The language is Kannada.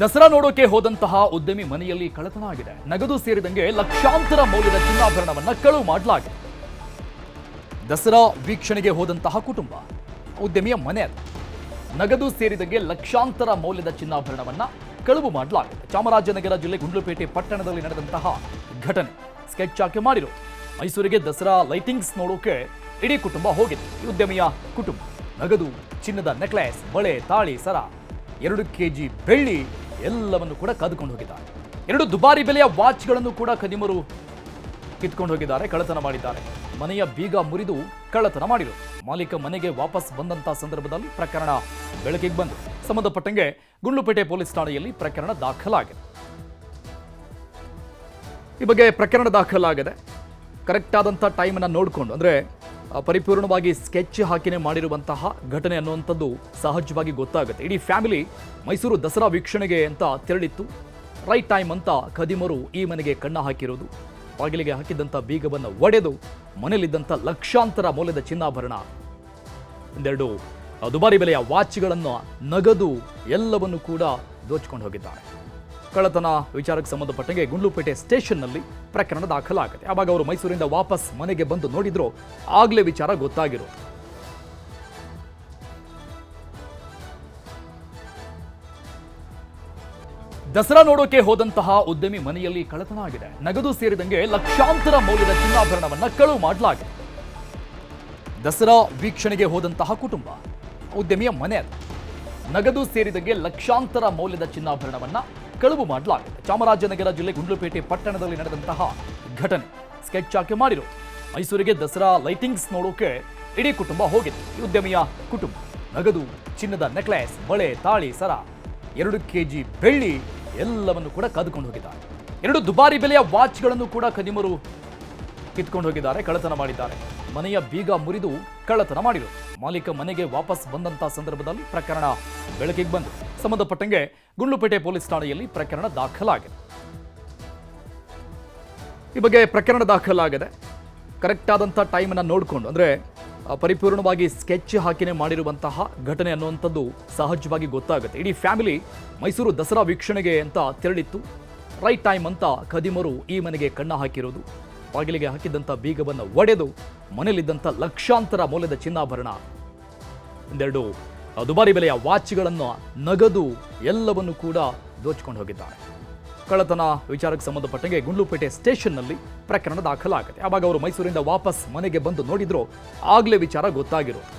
ದಸರಾ ನೋಡೋಕೆ ಹೋದಂತಹ ಉದ್ಯಮಿ ಮನೆಯಲ್ಲಿ ಕಳ್ಳತನ ಆಗಿದೆ. ನಗದು ಸೇರಿದಂಗೆ ಲಕ್ಷಾಂತರ ಮೌಲ್ಯದ ಚಿನ್ನಾಭರಣವನ್ನ ಕಳುವು ಮಾಡಲಾಗಿದೆ. ದಸರಾ ವೀಕ್ಷಣೆಗೆ ಹೋದಂತಹ ಕುಟುಂಬ, ಉದ್ಯಮಿಯ ಮನೆ ಅದು. ನಗದು ಸೇರಿದಂಗೆ ಲಕ್ಷಾಂತರ ಮೌಲ್ಯದ ಚಿನ್ನಾಭರಣವನ್ನ ಕಳುವು ಮಾಡಲಾಗಿದೆ. ಚಾಮರಾಜನಗರ ಜಿಲ್ಲೆ ಗುಂಡ್ಲುಪೇಟೆ ಪಟ್ಟಣದಲ್ಲಿ ನಡೆದಂತಹ ಘಟನೆ ಸ್ಕೆಚ್ ಹಾಕಿ ಮಾಡಿರೋ. ಮೈಸೂರಿಗೆ ದಸರಾ ಲೈಟಿಂಗ್ಸ್ ನೋಡೋಕೆ ಇಡೀ ಕುಟುಂಬ ಹೋಗಿದೆ. ಈ ಉದ್ಯಮಿಯ ಕುಟುಂಬ ನಗದು, ಚಿನ್ನದ ನೆಕ್ಲೆಸ್, ಬಳೆ, ತಾಳಿ, ಸರ, 2 kg ಬೆಳ್ಳಿ ಎಲ್ಲವನ್ನು ಕೂಡ ಕದ್ಕೊಂಡು ಹೋಗಿದ್ದಾರೆ. 2 ದುಬಾರಿ ಬೆಲೆಯ ವಾಚ್ಗಳನ್ನು ಕೂಡ ಖದೀಮರು ಕಿತ್ಕೊಂಡು ಹೋಗಿದ್ದಾರೆ, ಕಳ್ಳತನ ಮಾಡಿದ್ದಾರೆ. ಮನೆಯ ಬೀಗ ಮುರಿದು ಕಳ್ಳತನ ಮಾಡಿರು. ಮಾಲೀಕ ಮನೆಗೆ ವಾಪಸ್ ಬಂದಂತಹ ಸಂದರ್ಭದಲ್ಲಿ ಪ್ರಕರಣ ಬೆಳಕಿಗೆ ಬಂದು ಸಂಬಂಧಪಟ್ಟಂಗೆ ಗುಂಡ್ಲುಪೇಟೆ ಪೊಲೀಸ್ ಠಾಣೆಯಲ್ಲಿ ಪ್ರಕರಣ ದಾಖಲಾಗಿದೆ. ಈ ಬಗ್ಗೆ ಪ್ರಕರಣ ದಾಖಲಾಗಿದೆ. ಕರೆಕ್ಟ್ ಆದಂಥ ಟೈಮನ್ನು ನೋಡಿಕೊಂಡು, ಅಂದರೆ ಪರಿಪೂರ್ಣವಾಗಿ ಸ್ಕೆಚ್ ಹಾಕಿನೇ ಮಾಡಿರುವಂತಹ ಘಟನೆ ಅನ್ನುವಂಥದ್ದು ಸಹಜವಾಗಿ ಗೊತ್ತಾಗುತ್ತೆ. ಇಡೀ ಫ್ಯಾಮಿಲಿ ಮೈಸೂರು ದಸರಾ ವೀಕ್ಷಣೆಗೆ ಅಂತ ತೆರಳಿತ್ತು. ರೈಟ್ ಟೈಮ್ ಅಂತ ಖದೀಮರು ಈ ಮನೆಗೆ ಕಣ್ಣ ಹಾಕಿರೋದು. ಬಾಗಿಲಿಗೆ ಹಾಕಿದ್ದಂಥ ಬೀಗವನ್ನು ಒಡೆದು ಮನೆಯಲ್ಲಿದ್ದಂಥ ಲಕ್ಷಾಂತರ ಮೌಲ್ಯದ ಚಿನ್ನಾಭರಣ, 2 ದುಬಾರಿ ಬೆಲೆಯ ವಾಚ್ಗಳನ್ನು, ನಗದು ಎಲ್ಲವನ್ನು ಕೂಡ ದೋಚಿಕೊಂಡು ಹೋಗಿದ್ದಾರೆ. ಕಳ್ಳತನ ವಿಚಾರಕ್ಕೆ ಸಂಬಂಧಪಟ್ಟಂಗೆ ಗುಂಡ್ಲುಪೇಟೆ ಸ್ಟೇಷನ್ನಲ್ಲಿ ಪ್ರಕರಣ ದಾಖಲಾಗಿದೆ. ಆವಾಗ ಅವರು ಮೈಸೂರಿಂದ ವಾಪಸ್ ಮನೆಗೆ ಬಂದು ನೋಡಿದ್ರು, ಆಗ್ಲೇ ವಿಚಾರ ಗೊತ್ತಾಗಿರೋದು. ದಸರಾ ನೋಡೋಕೆ ಹೋದಂತಹ ಉದ್ಯಮಿ ಮನೆಯಲ್ಲಿ ಕಳ್ಳತನ ಆಗಿದೆ. ನಗದು ಸೇರಿದಂಗೆ ಲಕ್ಷಾಂತರ ಮೌಲ್ಯದ ಚಿನ್ನಾಭರಣವನ್ನ ಕಳುವು ಮಾಡಲಾಗಿದೆ. ದಸರಾ ವೀಕ್ಷಣೆಗೆ ಹೋದಂತಹ ಕುಟುಂಬ, ಉದ್ಯಮಿಯ ಮನೆ ಅದು. ನಗದು ಸೇರಿದಂಗೆ ಲಕ್ಷಾಂತರ ಮೌಲ್ಯದ ಚಿನ್ನಾಭರಣವನ್ನ ಕಳುವು ಮಾಡಲಾಗಿದೆ. ಚಾಮರಾಜನಗರ ಜಿಲ್ಲೆ ಗುಂಡ್ಲುಪೇಟೆ ಪಟ್ಟಣದಲ್ಲಿ ನಡೆದಂತಹ ಘಟನೆ ಸ್ಕೆಚ್ ಹಾಕಿ ಮಾಡಿರೋ. ಮೈಸೂರಿಗೆ ದಸರಾ ಲೈಟಿಂಗ್ಸ್ ನೋಡೋಕೆ ಇಡೀ ಕುಟುಂಬ ಹೋಗಿದೆ. ಈ ಉದ್ಯಮಿಯ ಕುಟುಂಬ ನಗದು, ಚಿನ್ನದ ನೆಕ್ಲೆಸ್, ಬಳೆ, ತಾಳಿ, ಸರ, 2 kg ಬೆಳ್ಳಿ ಎಲ್ಲವನ್ನು ಕೂಡ ಕದ್ಕೊಂಡು ಹೋಗಿದ್ದಾರೆ. 2 ದುಬಾರಿ ಬೆಲೆಯ ವಾಚ್ಗಳನ್ನು ಕೂಡ ಖದೀಮರು ಕಿತ್ಕೊಂಡು ಹೋಗಿದ್ದಾರೆ, ಕಳ್ಳತನ ಮಾಡಿದ್ದಾರೆ. ಮನೆಯ ಬೀಗ ಮುರಿದು ಕಳ್ಳತನ ಮಾಡಿದರು. ಮಾಲೀಕ ಮನೆಗೆ ವಾಪಸ್ ಬಂದಂತಹ ಸಂದರ್ಭದಲ್ಲಿ ಪ್ರಕರಣ ಬೆಳಕಿಗೆ ಬಂದು ಸಂಬಂಧಪಟ್ಟಂಗೆ ಗುಂಡ್ಲುಪೇಟೆ ಪೊಲೀಸ್ ಠಾಣೆಯಲ್ಲಿ ಪ್ರಕರಣ ದಾಖಲಾಗಿದೆ. ಈ ಬಗ್ಗೆ ಪ್ರಕರಣ ದಾಖಲಾಗಿದೆ. ಕರೆಕ್ಟ್ ಆದಂಥ ಟೈಮನ್ನು ನೋಡಿಕೊಂಡು, ಅಂದರೆ ಪರಿಪೂರ್ಣವಾಗಿ ಸ್ಕೆಚ್ ಹಾಕಿನೇ ಮಾಡಿರುವಂತಹ ಘಟನೆ ಅನ್ನುವಂಥದ್ದು ಸಹಜವಾಗಿ ಗೊತ್ತಾಗುತ್ತೆ. ಇಡೀ ಫ್ಯಾಮಿಲಿ ಮೈಸೂರು ದಸರಾ ವೀಕ್ಷಣೆಗೆ ಅಂತ ತೆರಳಿತ್ತು. ರೈಟ್ ಟೈಮ್ ಅಂತ ಖದೀಮರು ಈ ಮನೆಗೆ ಕಣ್ಣ ಹಾಕಿರೋದು. ಬಾಗಿಲಿಗೆ ಹಾಕಿದ್ದಂಥ ಬೀಗವನ್ನು ಒಡೆದು ಮನೆಯಲ್ಲಿದ್ದಂಥ ಲಕ್ಷಾಂತರ ಮೌಲ್ಯದ ಚಿನ್ನಾಭರಣ, 2 ದುಬಾರಿ ಬೆಲೆಯ ವಾಚ್ಗಳನ್ನು, ನಗದು ಎಲ್ಲವನ್ನು ಕೂಡ ದೋಚಿಕೊಂಡು ಹೋಗಿದ್ದಾರೆ. ಕಳ್ಳತನ ವಿಚಾರಕ್ಕೆ ಸಂಬಂಧಪಟ್ಟಂಗೆ ಗುಂಡ್ಲುಪೇಟೆ ಸ್ಟೇಷನ್ನಲ್ಲಿ ಪ್ರಕರಣ ದಾಖಲಾಗಿದೆ. ಆವಾಗ ಅವರು ಮೈಸೂರಿಂದ ವಾಪಸ್ ಮನೆಗೆ ಬಂದು ನೋಡಿದ್ರು, ಆಗ್ಲೇ ವಿಚಾರ ಗೊತ್ತಾಗಿರೋದು.